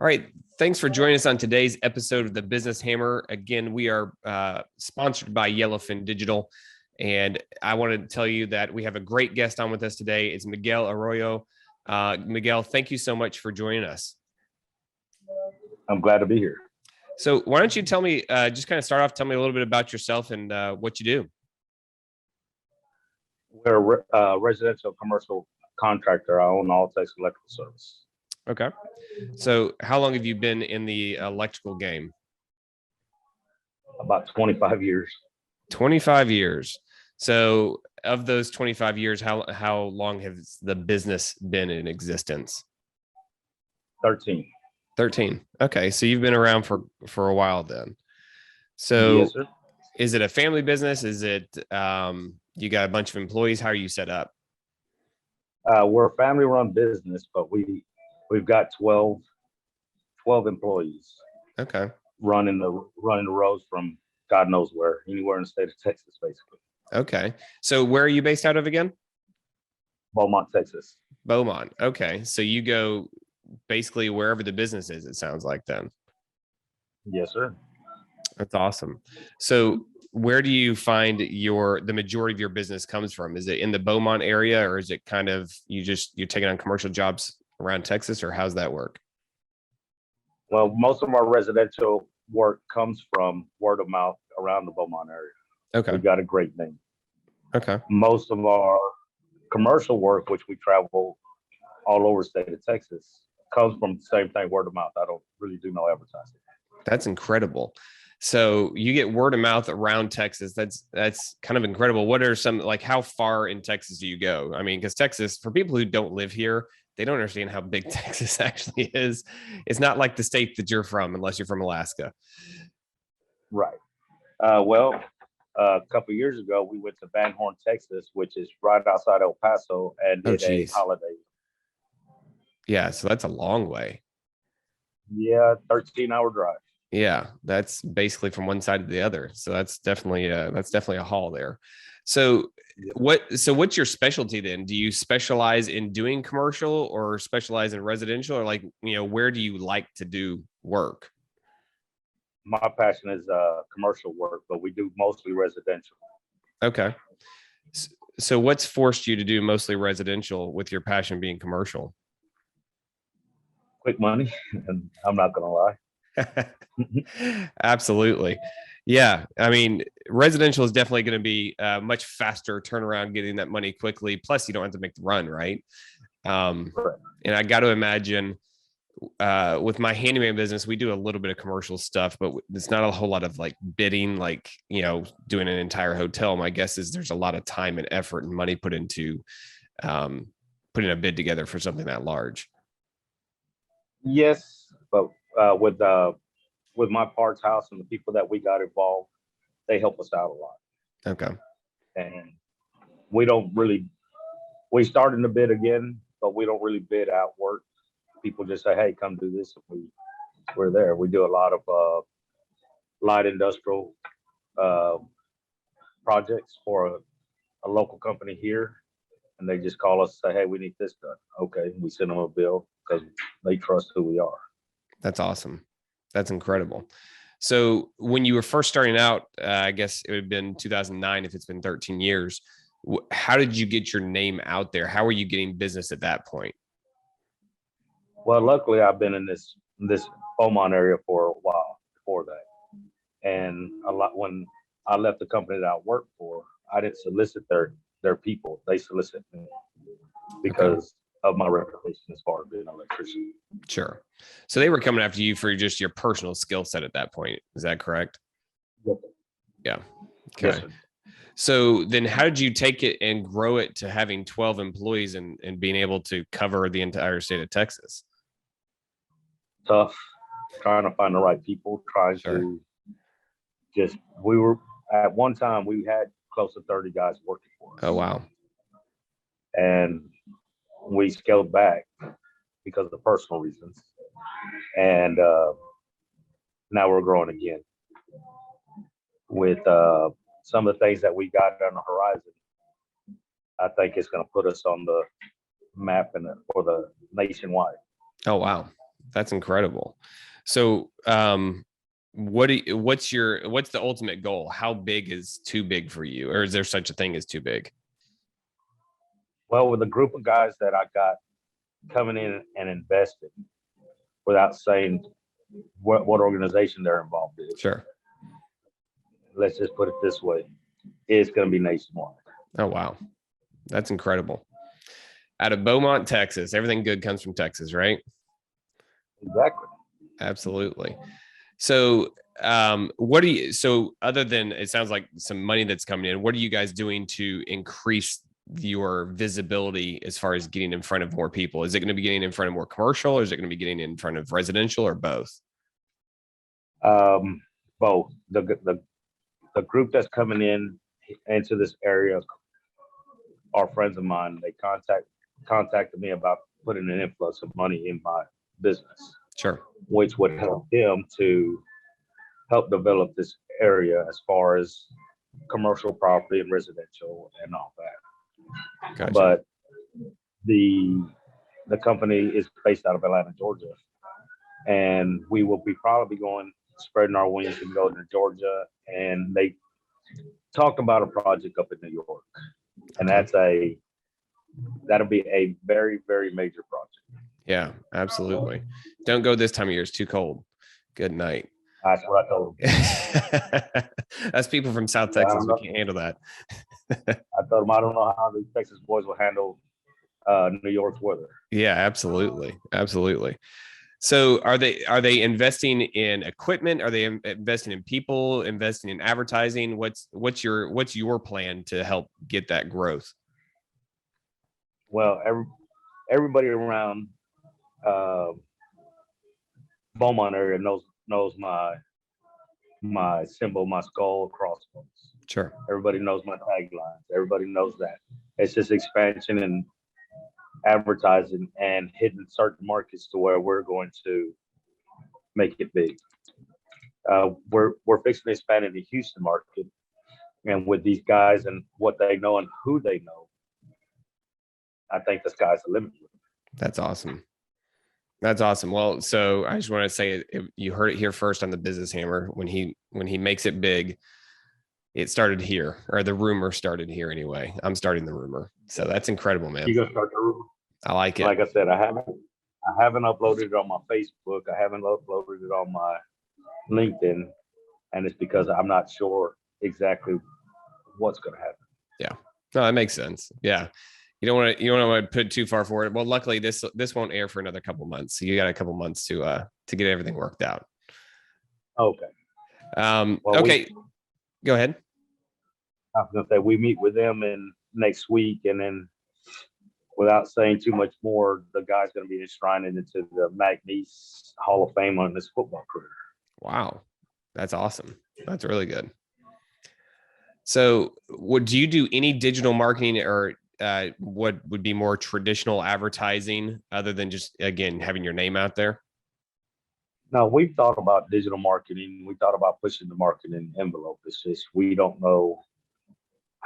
right. Thanks for joining us on today's episode of the Business Hammer. Again, we are sponsored by Yellowfin Digital. And I wanted to tell you that we have a great guest on with us today. It's Miguel Arroyo. Miguel, thank you so much for joining us. I'm glad to be here. So why don't you tell me, just kind of start off, tell me a little bit about yourself and what you do. We're a residential commercial contractor. I own All-Tex Electrical Services. Okay. So how long have you been in the electrical game? About 25 years. 25 years. So of those 25 years, how long has the business been in existence? 13. 13. Okay. So you've been around for a while then. So Yes, sir. Is it a family business? Is it, you got a bunch of employees? How are you set up? We're a family run business, but we've got 12 employees. Okay. Running the roads from God knows where, anywhere in the state of Texas, basically. Okay. So where are you based out of again? Beaumont, Texas. Beaumont. Okay. So you go basically wherever the business is, it sounds like then. Yes, sir. That's awesome. So where do you find the majority of your business comes from? Is it in the Beaumont area, or is it kind of, you're taking on commercial jobs around Texas, or how's that work? Well, most of our residential work comes from word of mouth around the Beaumont area. Okay. We've got a great name. Okay. Most of our commercial work, which we travel all over the state of Texas, comes from the same thing, word of mouth. I don't really do no advertising. That's incredible. So you get word of mouth around Texas. That's kind of incredible. What are some, like, how far in Texas do you go? I mean, because Texas, for people who don't live here, they don't understand how big Texas actually is. It's not like the state that you're from, unless you're from Alaska. Right. Well, a couple of years ago, we went to Van Horn, Texas, which is right outside El Paso, and did a holiday. Yeah, so that's a long way. Yeah, 13-hour drive. Yeah, that's basically from one side to the other. So that's definitely a haul there. So what's your specialty then? Do you specialize in doing commercial or specialize in residential, or where do you like to do work? My passion is commercial work, but we do mostly residential. Okay. So what's forced you to do mostly residential with your passion being commercial? Quick money, and I'm not going to lie. Absolutely. Yeah. I mean, residential is definitely going to be a much faster turnaround getting that money quickly. Plus you don't have to make the run, right? And I got to imagine with my handyman business, we do a little bit of commercial stuff, but it's not a whole lot of like bidding, like, doing an entire hotel. My guess is there's a lot of time and effort and money put into putting a bid together for something that large. Yes, but with my parts house and the people that we got involved, they help us out a lot. Okay. And we started to bid again, but we don't really bid out work. People just say, hey, come do this. We're there. We do a lot of light industrial projects for a local company here. And they just call us and say, hey, we need this done. Okay. We send them a bill because they trust who we are. That's awesome. That's incredible. So when you were first starting out, I guess it would have been 2009, if it's been 13 years, how did you get your name out there? How were you getting business at that point? Well, luckily I've been in this Beaumont area for a while before that. And when I left the company that I worked for, I didn't solicit their people. They solicited me because of my reputation as far as being an electrician. Sure. So they were coming after you for just your personal skill set at that point. Is that correct? Yes. Yeah. Okay. Yes, so then how did you take it and grow it to having 12 employees and being able to cover the entire state of Texas? Tough, trying to find the right people, we were at one time, we had close to 30 guys working for us. Oh, wow. And we scaled back because of the personal reasons. And now we're growing again with some of the things that we got on the horizon. I think it's going to put us on the map for the nationwide. Oh, wow. That's incredible. So, what's the ultimate goal? How big is too big for you? Or is there such a thing as too big? Well, with a group of guys that I got coming in and investing without saying what organization they're involved in, Sure. let's just put it this way, it's going to be nationwide. Oh, wow. That's incredible. Out of Beaumont, Texas, everything good comes from Texas, right? Exactly. Absolutely. So, so other than, it sounds like some money that's coming in, what are you guys doing to increase your visibility as far as getting in front of more people? Is it going to be getting in front of more commercial, or is it going to be getting in front of residential, or both? Both. The group that's coming in into this area are friends of mine. They contacted me about putting an influx of money in my business, Sure. which would help them to help develop this area as far as commercial property and residential and all that. Gotcha. But the company is based out of Atlanta, Georgia, and we will be probably going spreading our wings and go to Georgia. And they talked about a project up in New York, and that'll be a very, very major project. Yeah, absolutely. Don't go this time of year. It's too cold. Good night. That's what I told them. That's people from South Texas. We can't handle that. I told them I don't know how the Texas boys will handle New York's weather. Yeah, absolutely. Absolutely. So are they investing in equipment? Are they investing in people, investing in advertising? What's your plan to help get that growth? Well, everybody around Beaumont area knows my symbol, my skull, crossbones. Sure. Everybody knows my taglines. Everybody knows that. It's just expansion and advertising and hitting certain markets to where we're going to make it big. We're fixing to expand in the Houston market, and with these guys and what they know and who they know, I think the sky's the limit. That's awesome. That's awesome. Well, so I just want to say you heard it here first on the Business Hammer. When he makes it big, it started here, or the rumor started here anyway. I'm starting the rumor. So that's incredible, man. You gonna start the rumor? I like it. Like I said, I haven't uploaded it on my Facebook. I haven't uploaded it on my LinkedIn, and it's because I'm not sure exactly what's gonna happen. Yeah. No, that makes sense. Yeah. You don't want to put too far forward. Well, luckily this won't air for another couple months. So you got a couple months to get everything worked out. Okay. Well, okay. Go ahead. I was gonna say we meet with them in next week, and then without saying too much more, the guy's gonna be enshrined into the McNeese Hall of Fame on his football career. Wow. That's awesome. That's really good. So do you do any digital marketing, or what would be more traditional advertising other than just, again, having your name out there? No, we've thought about digital marketing. We thought about pushing the marketing envelope. It's just we don't know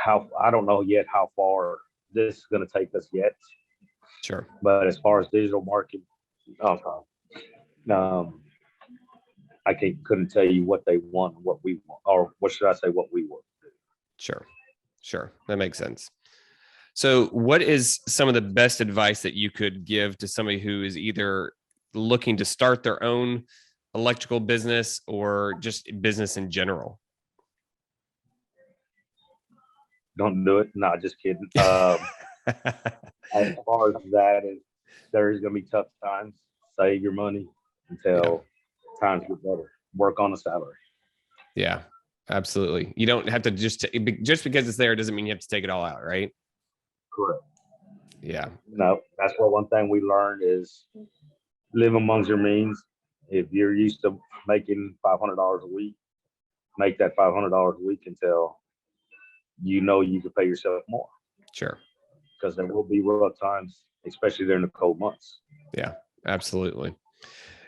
I don't know yet how far this is going to take us yet. Sure. But as far as digital marketing, I couldn't tell you what they want, what we want, or what should I say, what we want. Sure. That makes sense. So what is some of the best advice that you could give to somebody who is either looking to start their own electrical business or just business in general? Don't do it. No, just kidding. As far as that, there's going to be tough times. Save your money until times get better. Work on a salary. Yeah, absolutely. You don't have to just because it's there doesn't mean you have to take it all out, right? Correct. Yeah. No, that's what one thing we learned is live amongst your means. If you're used to making $500 a week, make that $500 a week until you know you can pay yourself more. Sure. Because there will be rough times, especially during the cold months. Yeah, absolutely.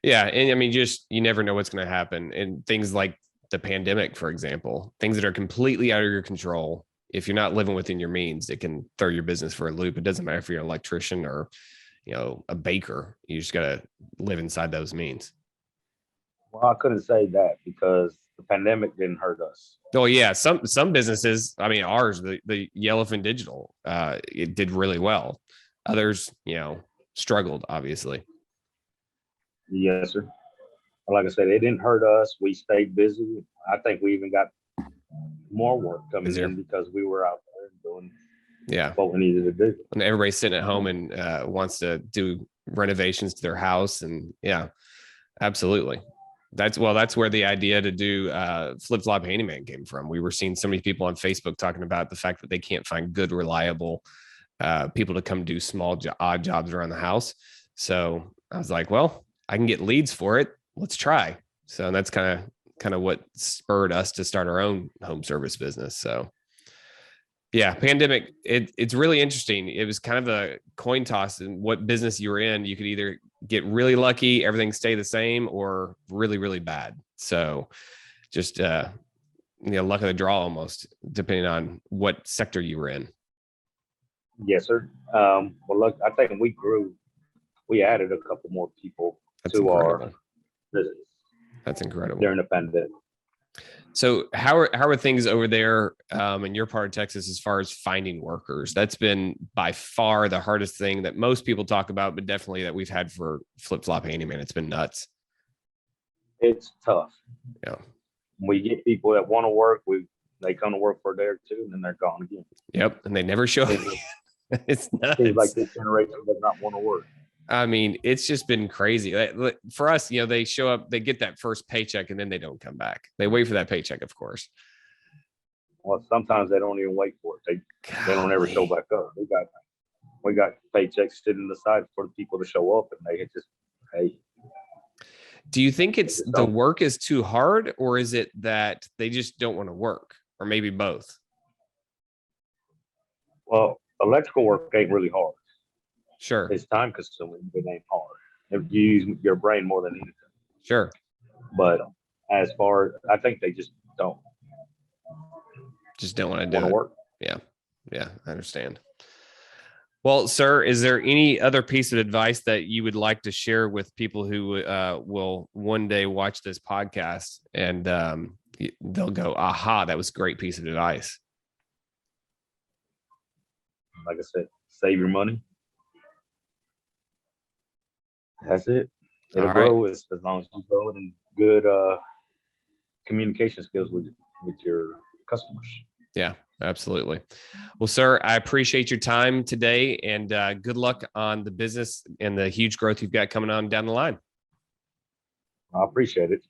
Yeah. And I mean, just, you never know what's going to happen. And things like the pandemic, for example, things that are completely out of your control. If you're not living within your means, it can throw your business for a loop. It doesn't matter if you're an electrician or, a baker. You just got to live inside those means. Well, I couldn't say that because the pandemic didn't hurt us. Oh yeah, some businesses. I mean, ours, the Yellowfin Digital, it did really well. Others, struggled obviously. Yes, sir. Like I said, it didn't hurt us. We stayed busy. I think we even got more work coming in because we were out there doing what we needed to do. And everybody's sitting at home and wants to do renovations to their house, and yeah, absolutely. That's where the idea to do Flip Flop Handyman came from. We were seeing so many people on Facebook talking about the fact that they can't find good, reliable people to come do small odd jobs around the house. So I was like, well, I can get leads for it. Let's try. So that's kind of what spurred us to start our own home service business. So yeah, pandemic, it's really interesting. It was kind of a coin toss in what business you were in. You could either get really lucky, everything stay the same, or really, really bad. So just, luck of the draw almost, depending on what sector you were in. Yes, sir. Well, look, I think we added a couple more people to our business. That's incredible. During the pandemic. So how are things over there in your part of Texas as far as finding workers? That's been by far the hardest thing that most people talk about, but definitely that we've had for Flip Flop Handyman. It's been nuts. It's tough. Yeah. We get people that want to work. They come to work for a day or two and then they're gone again. Yep. And they never show up. It's nuts. Seems like this generation does not want to work. I mean, it's just been crazy. For us, they show up, they get that first paycheck, and then they don't come back. They wait for that paycheck, of course. Well, sometimes they don't even wait for it. They don't ever show back up. We got paychecks sitting aside for the people to show up, and they just pay. Do you think it's the work is too hard, or is it that they just don't want to work, or maybe both? Well, electrical work ain't really hard. Sure. It's time consuming, but it ain't hard. You use your brain more than anything. Sure. But as far, I think they just don't want to do it. Work. Yeah. Yeah. I understand. Well, sir, is there any other piece of advice that you would like to share with people who will one day watch this podcast and they'll go, aha, that was a great piece of advice? Like I said, save your money. That's it. It'll grow as long as you grow in good communication skills with your customers. Yeah, absolutely. Well, sir, I appreciate your time today, and good luck on the business and the huge growth you've got coming on down the line. I appreciate it.